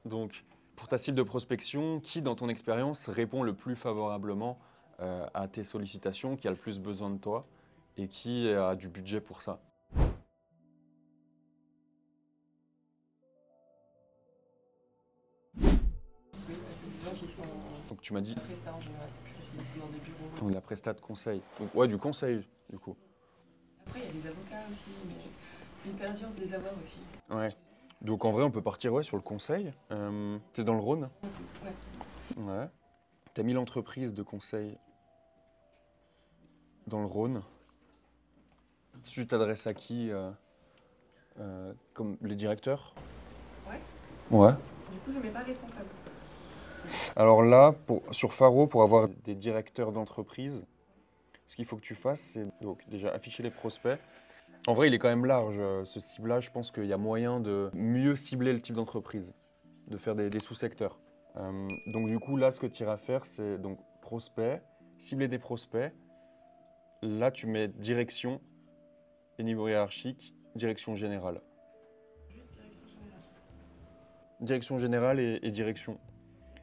Donc, pour ta cible de prospection, qui dans ton expérience répond le plus favorablement à tes sollicitations, qui a le plus besoin de toi et qui a du budget pour ça? Oui, c'est des gens qui sont Donc tu m'as dit en prestat en général, c'est plus facile, ils sont dans des bureaux. donc, la prestat de conseil. Donc, ouais, du conseil, du coup. Après, il y a des avocats aussi, mais c'est hyper dur de les avoir aussi. Ouais. Donc en vrai, on peut partir ouais, sur le conseil. T'es dans le Rhône? Ouais. Ouais. T'as mis l'entreprise de conseil dans le Rhône. Tu t'adresses à qui comme les directeurs? Ouais. Ouais. Du coup, je mets pas responsable. Alors là, sur Faro, pour avoir des directeurs d'entreprise, ce qu'il faut que tu fasses, c'est donc déjà afficher les prospects. En vrai, il est quand même large ce ciblage. Je pense qu'il y a moyen de mieux cibler le type d'entreprise, de faire des sous-secteurs. Donc du coup, là, ce que tu iras faire, c'est donc prospect, cibler des prospects. Là, tu mets direction et niveau hiérarchique, direction générale. Juste direction générale. Direction générale et direction.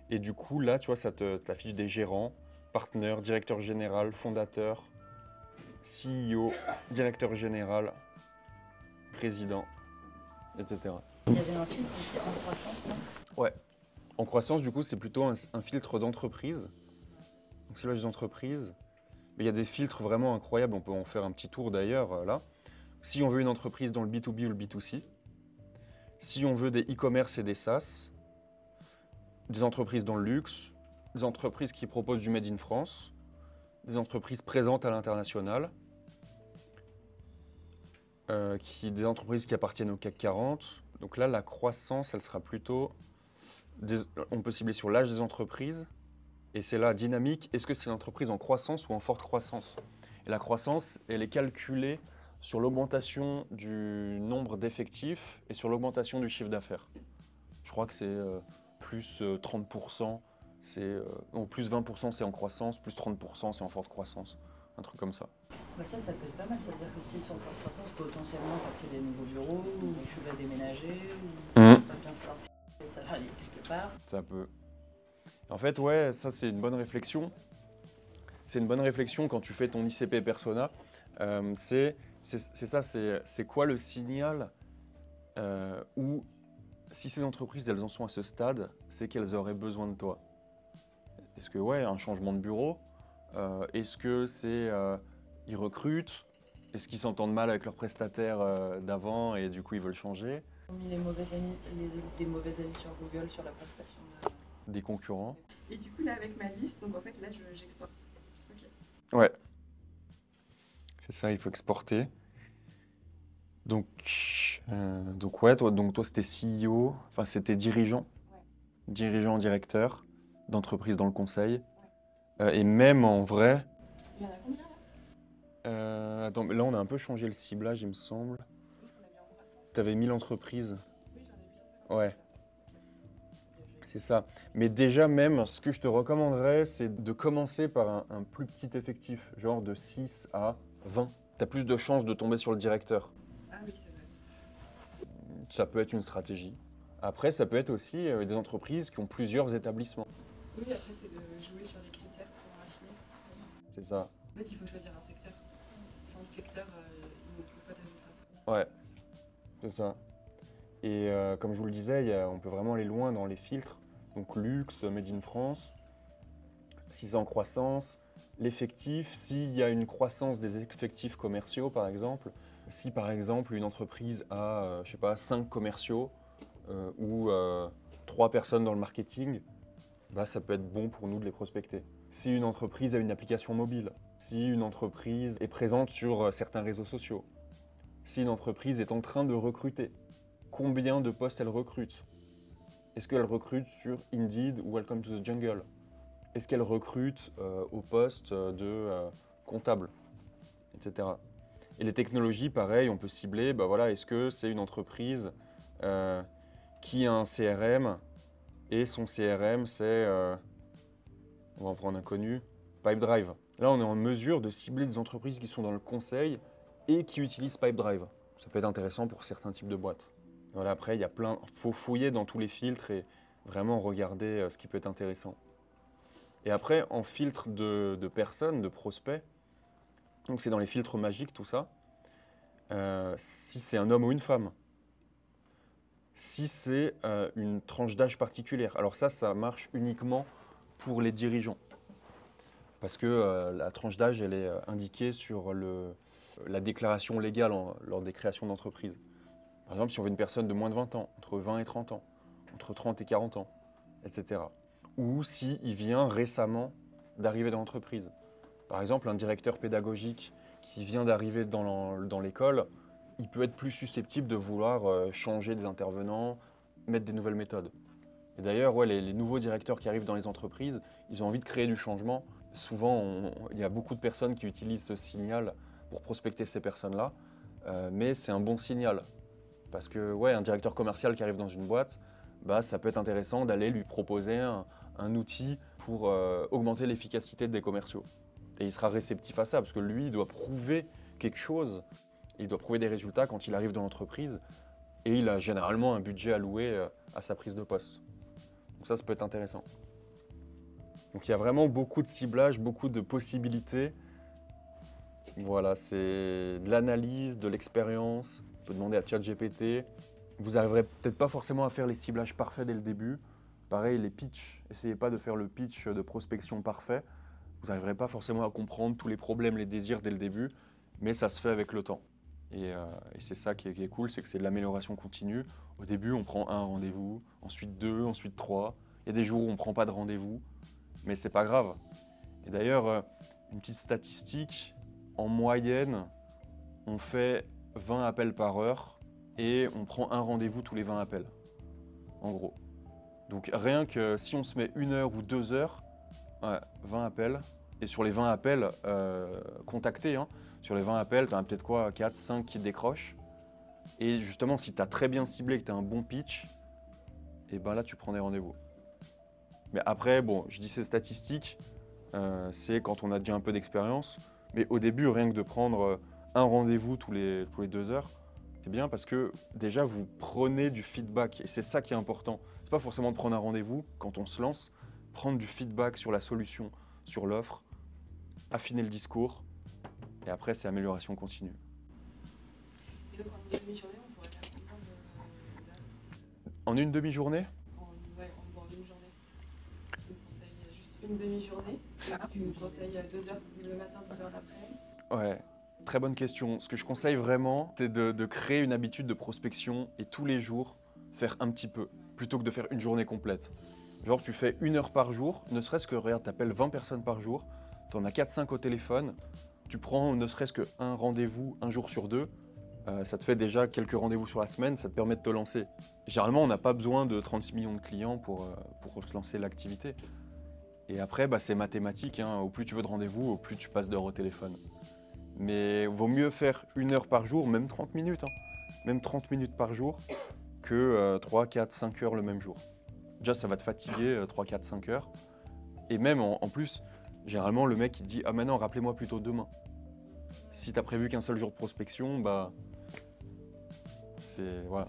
Et du coup, là, tu vois, ça t'affiche des gérants, partenaires, directeur général, fondateur, CEO, directeur général, président, etc. Il y avait un filtre aussi en croissance, non? Ouais. En croissance, du coup, c'est plutôt un filtre d'entreprise. Donc, ciblage des entreprises. Mais il y a des filtres vraiment incroyables. On peut en faire un petit tour d'ailleurs, là. Si on veut une entreprise dans le B2B ou le B2C. Si on veut des e-commerce et des SaaS. Des entreprises dans le luxe. Des entreprises qui proposent du Made in France. Des entreprises présentes à l'international. Des entreprises qui appartiennent au CAC 40. Donc là, la croissance, elle sera plutôt... on peut cibler sur l'âge des entreprises. Et c'est là, dynamique, est-ce que c'est une entreprise en croissance ou en forte croissance? Et la croissance, elle est calculée sur l'augmentation du nombre d'effectifs et sur l'augmentation du chiffre d'affaires. Je crois que c'est plus 30%, non, plus 20% c'est en croissance, plus 30% c'est en forte croissance. Un truc comme ça. Bah ça peut être pas mal. Ça veut dire que si sur la croissance, potentiellement, tu as pris des nouveaux bureaux, ou tu vas déménager, ou tu vas bien falloir des salariés quelque part. Ça peut. En fait, ouais, ça c'est une bonne réflexion. C'est une bonne réflexion quand tu fais ton ICP persona. C'est ça, c'est quoi le signal où, si ces entreprises elles en sont à ce stade, c'est qu'elles auraient besoin de toi. Est-ce que, ouais, un changement de bureau? Est-ce que c'est ils recrutent? Est-ce qu'ils s'entendent mal avec leurs prestataires d'avant et du coup ils veulent changer? Ils ont mis des mauvais avis sur Google sur la prestation. Des concurrents? Et du coup, là, avec ma liste, donc en fait, là, j'exporte. Ok. Ouais, c'est ça, il faut exporter. Donc ouais, toi c'était CEO, enfin c'était dirigeant, dirigeant, directeur d'entreprise dans le conseil. Et même en vrai, Il y en a combien là? attends, mais là on a un peu changé le ciblage, il me semble. Oui, ce qu'on a mis en croissance. T'avais 1000 entreprises. Oui, j'en ai 850. Ouais, c'est ça. Mais déjà même, ce que je te recommanderais, c'est de commencer par un plus petit effectif, genre de 6 à 20. T'as plus de chances de tomber sur le directeur. Ah oui, c'est vrai. Ça peut être une stratégie. Après, ça peut être aussi des entreprises qui ont plusieurs établissements. Oui, après, c'est de jouer sur les critères pour affiner. C'est ça. En fait, il faut choisir un secteur. Sans le secteur, il ne trouve pas de résultats. Ouais, c'est ça. Et comme je vous le disais, on peut vraiment aller loin dans les filtres. Donc luxe, Made in France, si c'est en croissance, l'effectif, s'il y a une croissance des effectifs commerciaux par exemple, si par exemple une entreprise a, je sais pas, 5 commerciaux ou 3 personnes dans le marketing, bah, ça peut être bon pour nous de les prospecter. Si une entreprise a une application mobile, si une entreprise est présente sur certains réseaux sociaux, si une entreprise est en train de recruter, combien de postes elle recrute? Est-ce qu'elle recrute sur Indeed ou Welcome to the Jungle? Est-ce qu'elle recrute au poste de comptable, etc. Et les technologies, pareil, on peut cibler, bah voilà, est-ce que c'est une entreprise qui a un CRM et son CRM c'est, on va en prendre un connu, Pipedrive. Là, on est en mesure de cibler des entreprises qui sont dans le conseil et qui utilisent Pipedrive. Ça peut être intéressant pour certains types de boîtes. Voilà, après, il y a plein, faut fouiller dans tous les filtres et Vraiment regarder ce qui peut être intéressant. Et après, en filtre de personnes, de prospects, donc c'est dans les filtres magiques tout ça, si c'est un homme ou une femme, si c'est une tranche d'âge particulière. Alors ça marche uniquement pour les dirigeants. Parce que la tranche d'âge, elle est indiquée sur la déclaration légale lors des créations d'entreprise. Par exemple, si on veut une personne de moins de 20 ans, entre 20 et 30 ans, entre 30 et 40 ans, etc. Ou s'il vient récemment d'arriver dans l'entreprise. Par exemple, un directeur pédagogique qui vient d'arriver dans l'école, il peut être plus susceptible de vouloir changer des intervenants, mettre des nouvelles méthodes. Et d'ailleurs, ouais, les nouveaux directeurs qui arrivent dans les entreprises, ils ont envie de créer du changement. Souvent, il y a beaucoup de personnes qui utilisent ce signal pour prospecter ces personnes-là, mais c'est un bon signal. Parce que ouais, un directeur commercial qui arrive dans une boîte, bah, ça peut être intéressant d'aller lui proposer un outil pour augmenter l'efficacité des commerciaux. Et il sera réceptif à ça, parce que lui, il doit prouver quelque chose, il doit prouver des résultats quand il arrive dans l'entreprise, et il a généralement un budget alloué à sa prise de poste. Donc ça peut être intéressant. Donc il y a vraiment beaucoup de ciblage, beaucoup de possibilités. Voilà, c'est de l'analyse, de l'expérience. On peut demander à ChatGPT. Vous n'arriverez peut-être pas forcément à faire les ciblages parfaits dès le début. Pareil, les pitchs. Essayez pas de faire le pitch de prospection parfait. Vous n'arriverez pas forcément à comprendre tous les problèmes, les désirs dès le début, mais ça se fait avec le temps. Et c'est ça qui est cool, c'est que c'est de l'amélioration continue. Au début, on prend un rendez-vous, ensuite 2, ensuite 3. Il y a des jours où on ne prend pas de rendez-vous, mais c'est pas grave. Et d'ailleurs, une petite statistique, en moyenne, on fait 20 appels par heure et on prend un rendez-vous tous les 20 appels, en gros. Donc rien que si on se met 1 heure ou 2 heures, ouais, 20 appels, et sur les 20 appels contactés, hein, sur les 20 appels, tu en as peut-être quoi, 4, 5 qui décrochent. Et justement, si tu as très bien ciblé, que tu as un bon pitch, et ben là, tu prends des rendez-vous. Mais après, bon, je dis ces statistiques, c'est quand on a déjà un peu d'expérience. Mais au début, rien que de prendre un rendez-vous tous les 2 heures, c'est bien parce que déjà, vous prenez du feedback. Et c'est ça qui est important. C'est pas forcément de prendre un rendez-vous quand on se lance, prendre du feedback sur la solution, sur l'offre, affiner le discours. Et après, c'est amélioration continue. Et donc en une demi-journée, on pourrait faire combien d'heures? En une demi-journée? Ouais, en une journée. Tu me conseilles juste une demi-journée. Tu me conseilles 2 heures le matin, 2 heures l'après. Ouais, très bonne question. Ce que je conseille vraiment, c'est de créer une habitude de prospection et tous les jours faire un petit peu, plutôt que de faire une journée complète. Genre tu fais 1 heure par jour, ne serait-ce que, regarde, t'appelles 20 personnes par jour, t'en as 4-5 au téléphone, tu prends ne serait-ce qu'un rendez-vous un jour sur 2, ça te fait déjà quelques rendez-vous sur la semaine, ça te permet de te lancer. Généralement, on n'a pas besoin de 36 millions de clients pour se lancer l'activité. Et après, bah, c'est mathématique, hein. Au plus tu veux de rendez-vous, au plus tu passes d'heures au téléphone. Mais vaut mieux faire 1 heure par jour, même 30 minutes, hein. Même 30 minutes par jour, que 3, 4, 5 heures le même jour. Déjà, ça va te fatiguer 3, 4, 5 heures. Et même en plus, généralement, le mec il te dit « Ah, maintenant, rappelez-moi plutôt demain ». Si t'as prévu qu'un seul jour de prospection, bah... c'est... voilà.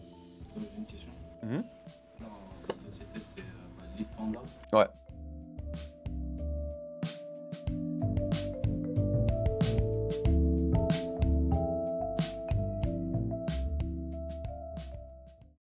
J'ai une question. Mhm. Dans la société, c'est Lead Panda. Ouais.